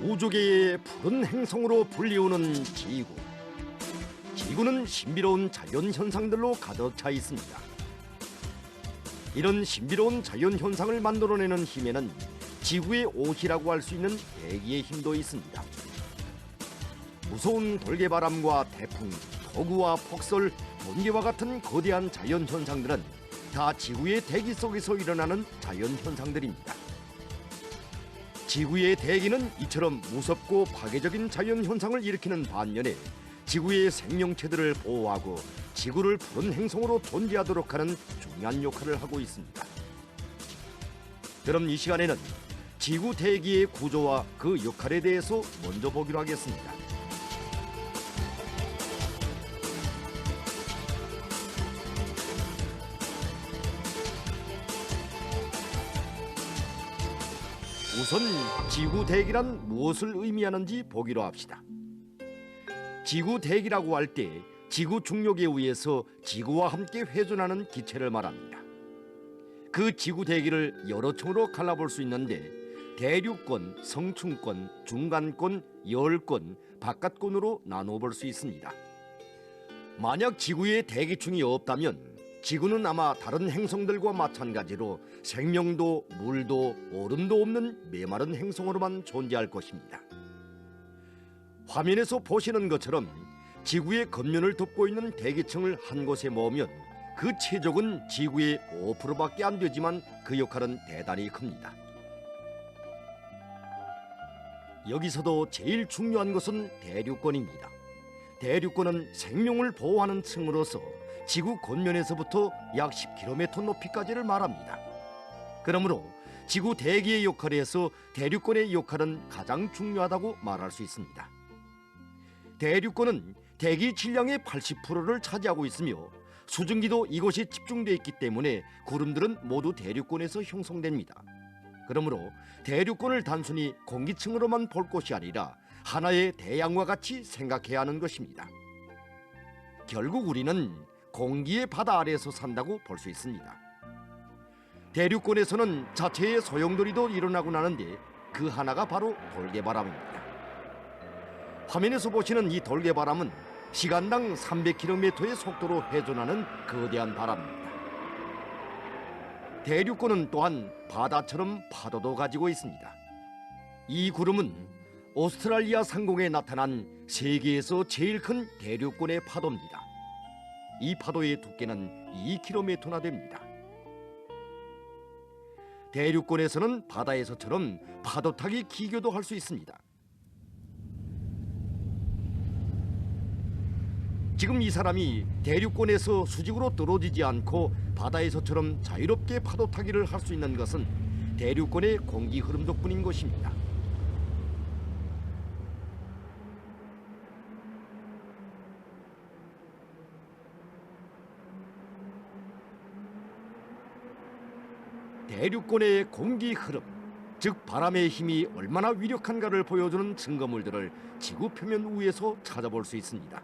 우주계의 푸른 행성으로 불리우는 지구. 지구는 신비로운 자연 현상들로 가득 차 있습니다. 이런 신비로운 자연 현상을 만들어내는 힘에는 지구의 옷이라고 할 수 있는 대기의 힘도 있습니다. 무서운 돌개바람과 태풍, 폭우와 폭설, 번개와 같은 거대한 자연 현상들은 다 지구의 대기 속에서 일어나는 자연 현상들입니다. 지구의 대기는 이처럼 무섭고 파괴적인 자연 현상을 일으키는 반면에 지구의 생명체들을 보호하고 지구를 푸른 행성으로 존재하도록 하는 중요한 역할을 하고 있습니다. 그럼 이 시간에는 지구 대기의 구조와 그 역할에 대해서 먼저 보기로 하겠습니다. 우선 지구 대기란 무엇을 의미하는지 보기로 합시다. 지구 대기라고 할 때 지구 중력에 의해서 지구와 함께 회전하는 기체를 말합니다. 그 지구 대기를 여러 층으로 갈라볼 수 있는데 대륙권, 성층권, 중간권, 열권, 바깥권으로 나누어 볼 수 있습니다. 만약 지구에 대기층이 없다면 지구는 아마 다른 행성들과 마찬가지로 생명도 물도 얼음도 없는 메마른 행성으로만 존재할 것입니다. 화면에서 보시는 것처럼 지구의 겉면을 덮고 있는 대기층을 한 곳에 모으면 그 체적은 지구의 5%밖에 안 되지만 그 역할은 대단히 큽니다. 여기서도 제일 중요한 것은 대륙권입니다. 대륙권은 생명을 보호하는 층으로서 지구 겉면에서부터 약 10km 높이까지를 말합니다. 그러므로 지구 대기의 역할에서 대륙권의 역할은 가장 중요하다고 말할 수 있습니다. 대륙권은 대기 질량의 80%를 차지하고 있으며 수증기도 이곳에 집중되어 있기 때문에 구름들은 모두 대륙권에서 형성됩니다. 그러므로 대륙권을 단순히 공기층으로만 볼 것이 아니라 하나의 대양과 같이 생각해야 하는 것입니다. 결국 우리는 공기의 바다 아래에서 산다고 볼 수 있습니다. 대륙권에서는 자체의 소용돌이도 일어나고 나는데 그 하나가 바로 돌개바람입니다. 화면에서 보시는 이 돌개바람은 시간당 300km의 속도로 회전하는 거대한 바람입니다. 대륙권은 또한 바다처럼 파도도 가지고 있습니다. 이 구름은 오스트랄리아 상공에 나타난 세계에서 제일 큰 대륙권의 파도입니다. 이 파도의 두께는 2km나 됩니다. 대륙권에서는 바다에서처럼 파도 타기 기교도 할 수 있습니다. 지금 이 사람이 대륙권에서 수직으로 떨어지지 않고 바다에서처럼 자유롭게 파도 타기를 할 수 있는 것은 대륙권의 공기 흐름 덕분인 것입니다. 대륙권의 공기 흐름, 즉 바람의 힘이 얼마나 위력한가를 보여주는 증거물들을 지구 표면 위에서 찾아볼 수 있습니다.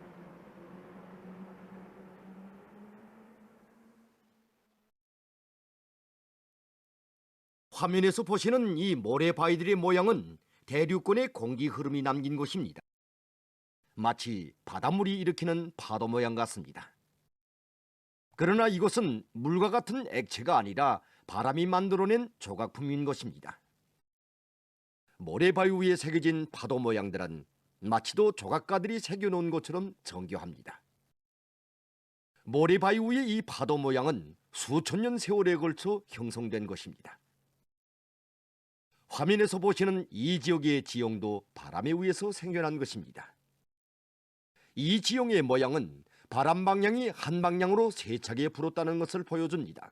화면에서 보시는 이 모래바위들의 모양은 대륙권의 공기 흐름이 남긴 것입니다. 마치 바닷물이 일으키는 파도 모양 같습니다. 그러나 이것은 물과 같은 액체가 아니라 바람이 만들어낸 조각품인 것입니다. 모래바위 위에 새겨진 파도 모양들은 마치도 조각가들이 새겨놓은 것처럼 정교합니다. 모래바위 위의 이 파도 모양은 수천 년 세월에 걸쳐 형성된 것입니다. 화면에서 보시는 이 지역의 지형도 바람에 의해서 생겨난 것입니다. 이 지형의 모양은 바람 방향이 한 방향으로 세차게 불었다는 것을 보여줍니다.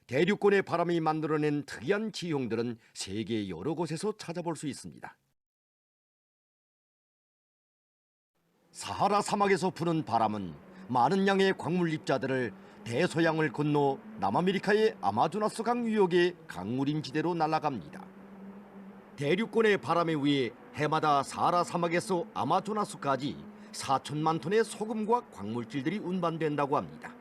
대륙권의 바람이 만들어낸 특이한 지형들은 세계 여러 곳에서 찾아볼 수 있습니다. 사하라 사막에서 부는 바람은 많은 양의 광물 입자들을 대서양을 건너 남아메리카의 아마조나스 강 유역의 강물임지대로 날아갑니다. 대륙권의 바람에 의해 해마다 사하라 사막에서 아마조나스까지 4천만 톤의 소금과 광물질들이 운반된다고 합니다.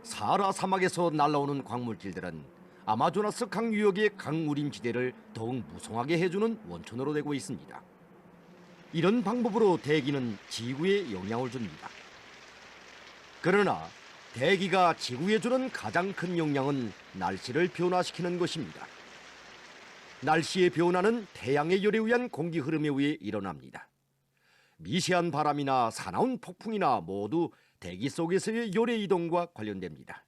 사하라 사막에서 날아오는 광물질들은 아마조나스 강 유역의 강우림 지대를 더욱 무성하게 해주는 원천으로 되고 있습니다. 이런 방법으로 대기는 지구에 영향을 줍니다. 그러나 대기가 지구에 주는 가장 큰 영향은 날씨를 변화시키는 것입니다. 날씨의 변화는 태양의 열에 의한 공기 흐름에 의해 일어납니다. 미세한 바람이나 사나운 폭풍이나 모두 대기 속에서의 열의 이동과 관련됩니다.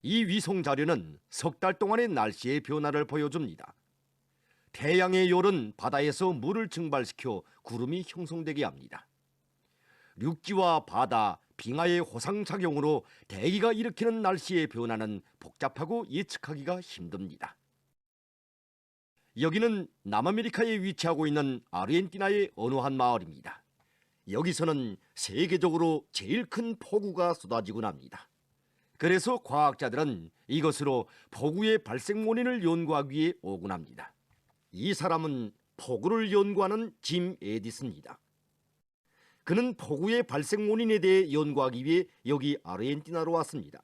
이 위성 자료는 석 달 동안의 날씨의 변화를 보여줍니다. 태양의 열은 바다에서 물을 증발시켜 구름이 형성되게 합니다. 육지와 바다, 빙하의 호상작용으로 대기가 일으키는 날씨의 변화는 복잡하고 예측하기가 힘듭니다. 여기는 남아메리카에 위치하고 있는 아르헨티나의 어느 한 마을입니다. 여기서는 세계적으로 제일 큰 폭우가 쏟아지곤 합니다. 그래서 과학자들은 이것으로 폭우의 발생 원인을 연구하기 위해 오곤 합니다. 이 사람은 폭우를 연구하는 짐 에디슨입니다. 그는 폭우의 발생 원인에 대해 연구하기 위해 여기 아르헨티나로 왔습니다.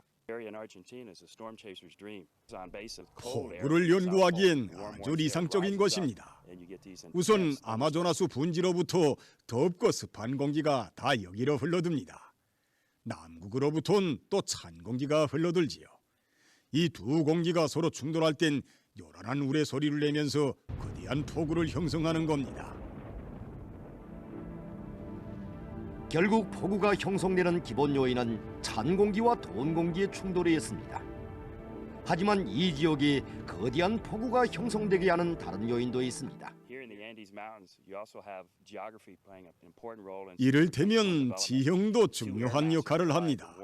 폭우를 연구하기엔 아주 이상적인 것입니다. 우선 아마조나스 분지로부터 덥고 습한 공기가 다 여기로 흘러듭니다. 남극으로부터는 또 찬 공기가 흘러들지요. 이 두 공기가 서로 충돌할 땐 요란한 우레 소리를 내면서 거대한 폭우를 형성하는 겁니다. 결국 폭우가 형성되는 기본 요인은 찬 공기와 더운 공기의 충돌에 있습니다. 하지만 이 지역에 거대한 폭우가 형성되게 하는 다른 요인도 있습니다. 이를테면 지형도 중요한 역할을 합니다.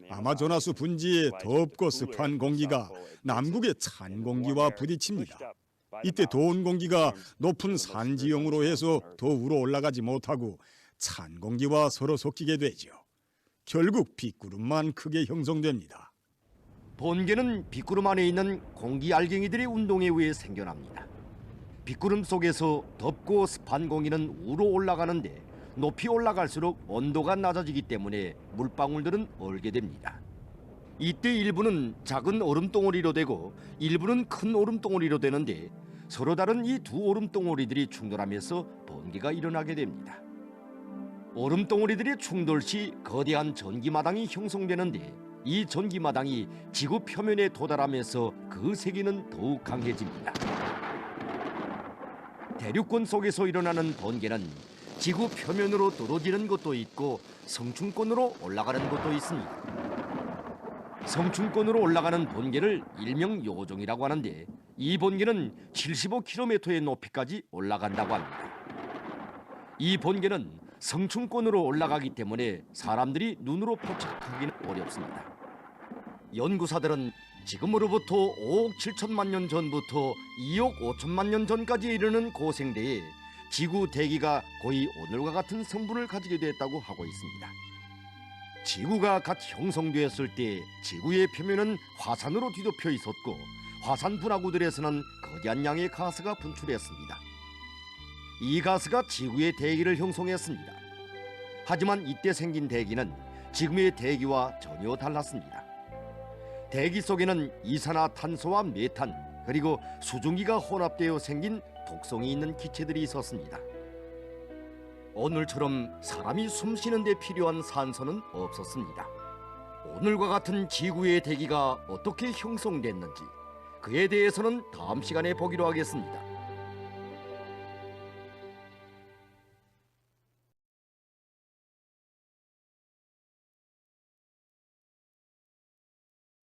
아마조나스 분지의 덥고 습한 공기가 남극의 찬 공기와 부딪힙니다. 이때 더운 공기가 높은 산 지형으로 해서 더 위로 올라가지 못하고 찬 공기와 서로 섞이게 되죠. 결국 빗구름만 크게 형성됩니다. 번개는 빗구름 안에 있는 공기 알갱이들의 운동에 의해 생겨납니다. 빗구름 속에서 덥고 습한 공기는 위로 올라가는데 높이 올라갈수록 온도가 낮아지기 때문에 물방울들은 얼게 됩니다. 이때 일부는 작은 얼음덩어리로 되고 일부는 큰 얼음덩어리로 되는데 서로 다른 이 두 얼음덩어리들이 충돌하면서 번개가 일어나게 됩니다. 얼음덩어리들의 충돌 시 거대한 전기마당이 형성되는데 이 전기마당이 지구 표면에 도달하면서 그 세기는 더욱 강해집니다. 대륙권 속에서 일어나는 번개는 지구 표면으로 떨어지는 것도 있고 성층권으로 올라가는 것도 있습니다. 성층권으로 올라가는 번개를 일명 요종이라고 하는데 이 번개는 75km의 높이까지 올라간다고 합니다. 이 번개는 성층권으로 올라가기 때문에 사람들이 눈으로 포착하기는 어렵습니다. 연구사들은 지금으로부터 5억 7천만 년 전부터 2억 5천만 년 전까지 이르는 고생대에 지구 대기가 거의 오늘과 같은 성분을 가지게 됐다고 하고 있습니다. 지구가 갓 형성되었을 때 지구의 표면은 화산으로 뒤덮여 있었고 화산 분화구들에서는 거대한 양의 가스가 분출했습니다. 이 가스가 지구의 대기를 형성했습니다. 하지만 이때 생긴 대기는 지금의 대기와 전혀 달랐습니다. 대기 속에는 이산화탄소와 메탄 그리고 수증기가 혼합되어 생긴 독성이 있는 기체들이 있었습니다. 오늘처럼 사람이 숨쉬는 데 필요한 산소는 없었습니다. 오늘과 같은 지구의 대기가 어떻게 형성됐는지 그에 대해서는 다음 시간에 보기로 하겠습니다.